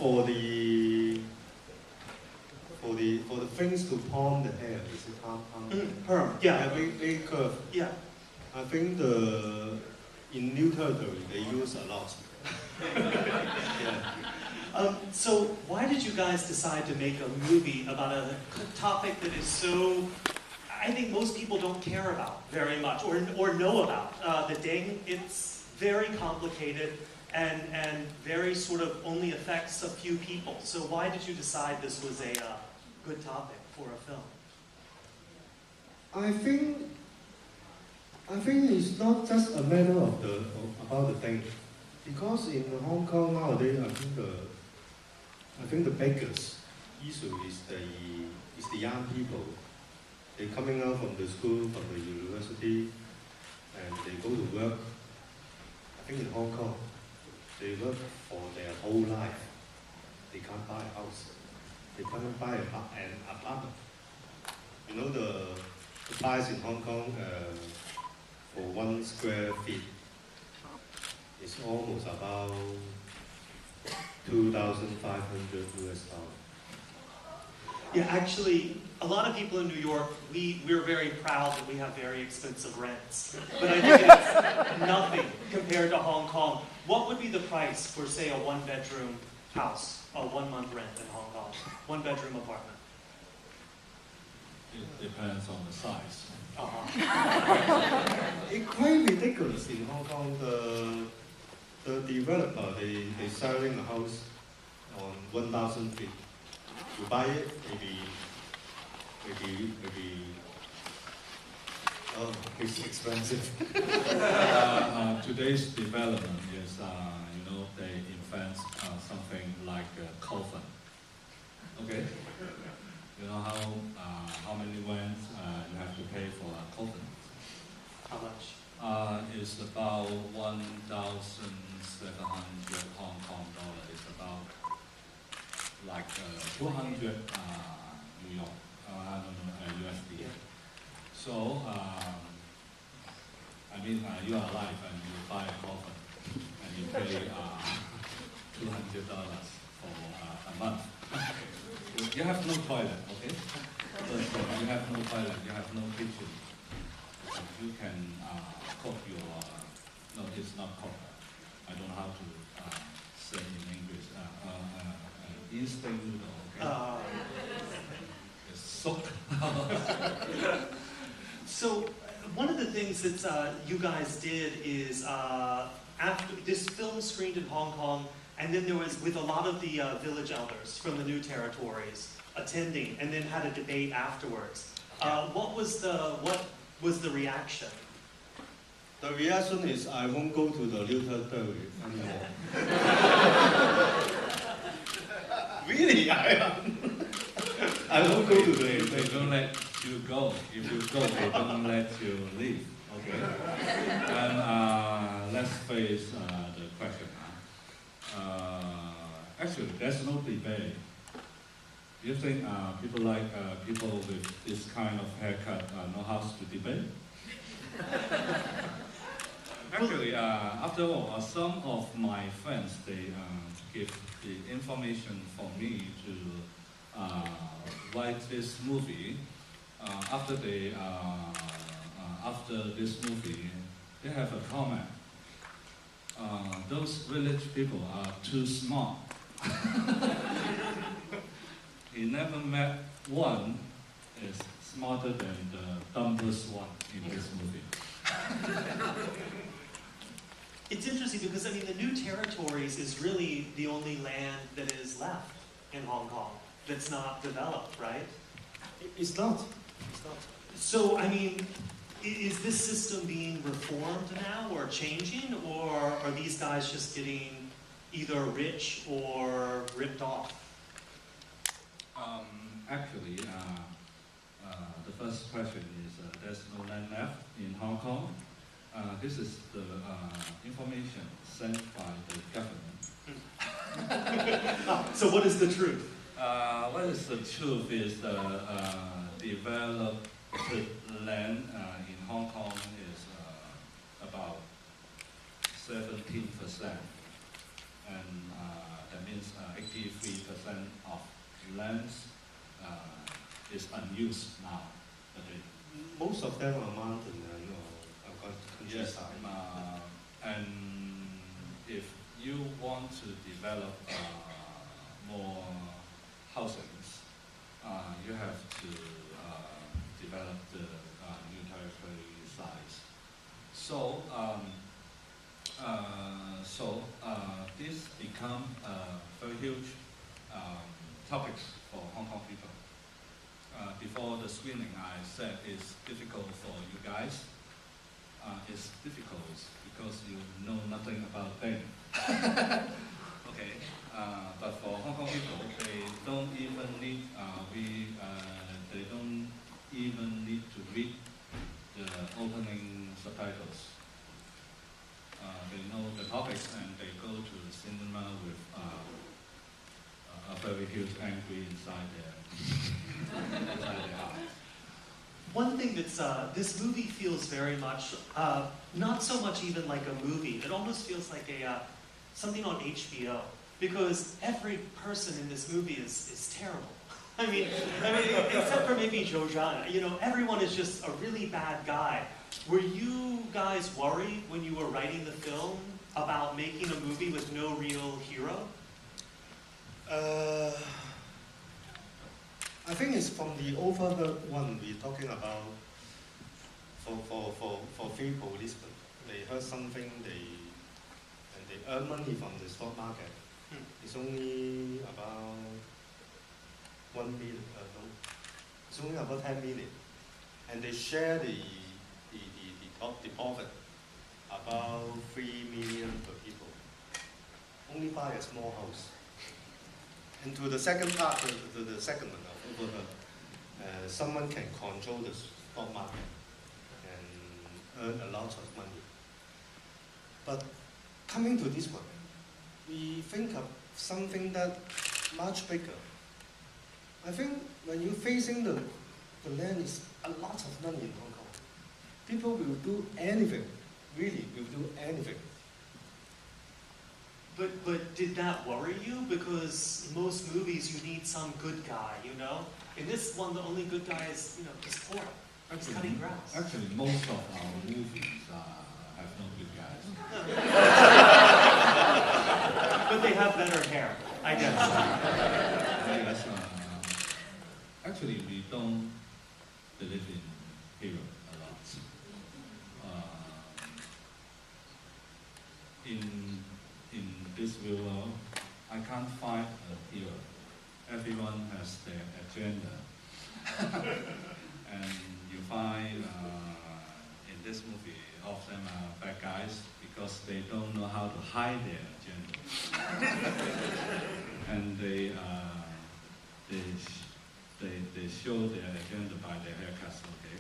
for the things to palm the hair, is it palm? Perm, yeah. Very curved. Yeah. I think in new territory they use a lot. Yeah. So why did you guys decide to make a movie about a topic that is so, I think most people don't care about very much or know about? The ding, it's very complicated and very sort of only affects a few people. So why did you decide this was a good topic for a film? I think it's not just a matter of about the thing, because in Hong Kong nowadays, I think the biggest issue is the young people. They're coming out from the school, from the university, and they go to work. I think in Hong Kong, they work for their whole life. They can't buy a house. They can't buy an apartment. You know the price in Hong Kong for 1 square feet is almost about 2,500 US dollars. Yeah, actually, a lot of people in New York, we're very proud that we have very expensive rents. But I think it's nothing compared to Hong Kong. What would be the price for, say, a one-bedroom house, a 1-month rent in Hong Kong? 1-bedroom apartment? It depends on the size. It's quite ridiculous in Hong Kong. The developer, they selling a house on 1,000 feet. You buy it, maybe, oh, it's expensive. Today's development is, they invent something like a coffin. Okay? You know how many rent you have to pay for a coffin? How much? It's about 1,700 Hong Kong dollars. It's about like 200 New York, USD. Yeah. So, you are alive and you buy a coffin and you pay $200 for a month. You have no toilet, okay? So you have no toilet, you have no kitchen. You can cook your, no, it's not cook. I don't know how to say in English. Instant noodle, okay? It's soaked. So one of the things that you guys did is after this film screened in Hong Kong, and then there was with a lot of the village elders from the new territories attending, and then had a debate afterwards. What was the reaction? The reaction is I won't go to the new territory anymore. Really, I won't go to They the. don't let you go. If you go, they don't let you leave. Okay. And let's face the question. Actually, there's no debate. Do you think people like people with this kind of haircut know how to debate? Actually, after all, some of my friends, they give the information for me to write this movie. After this movie, they have a comment. Those village people are too smart. He never met one is smarter than the dumbest one in this movie. It's interesting because, the new territories is really the only land that is left in Hong Kong that's not developed, right? It's not. It's not. So, is this system being reformed now or changing, or are these guys just getting either rich or ripped off? Actually, the first question is there's no land left in Hong Kong. This is the information sent by the government. So what is the truth? What is the truth is the developed land in Hong Kong is about 17%. And that means means 83% of land is unused now. Most of them are mountain and Yes, countryside. and if you want to develop more housings, you have to develop the new territory size. So, this become a very huge topics for Hong Kong people. Before the screening, I said it's difficult for you guys. It's difficult because you know nothing about them. Okay, but for Hong Kong people, they don't even need they don't even need to read the opening subtitles. They know the topics and they go to the cinema with a very huge angry inside their heart. One thing that's, this movie feels very much, not so much even like a movie, it almost feels like something on HBO, because every person in this movie is terrible. I mean, except for maybe Zhou Zhan, you know, everyone is just a really bad guy. Were you guys worried when you were writing the film about making a movie with no real hero? I think it's from the Overheard one we're talking about. For three policemen, they heard something, and they earn money from the stock market. It's only about 1 million. No, it's only about 10 million, and they share the profit about 3 million per people. Only buy a small house. And to the second part, to the second one of Overheard, someone can control the stock market and earn a lot of money. But coming to this one, we think of something that much bigger. I think when you're facing the land is a lot of money in Hong Kong. People will do anything, really will do anything. But did that worry you? Because most movies you need some good guy, you know? In this one, the only good guy is, you know, just poor. He's cutting grass. Actually, most of our movies have no good guys. But they have better hair, I guess. Yes, actually, we don't believe in hero a lot. In this real world, I can't find a hero. Everyone has their agenda. And you find in this movie, all of them are bad guys because they don't know how to hide their agenda. And they show their agenda by their haircuts, okay?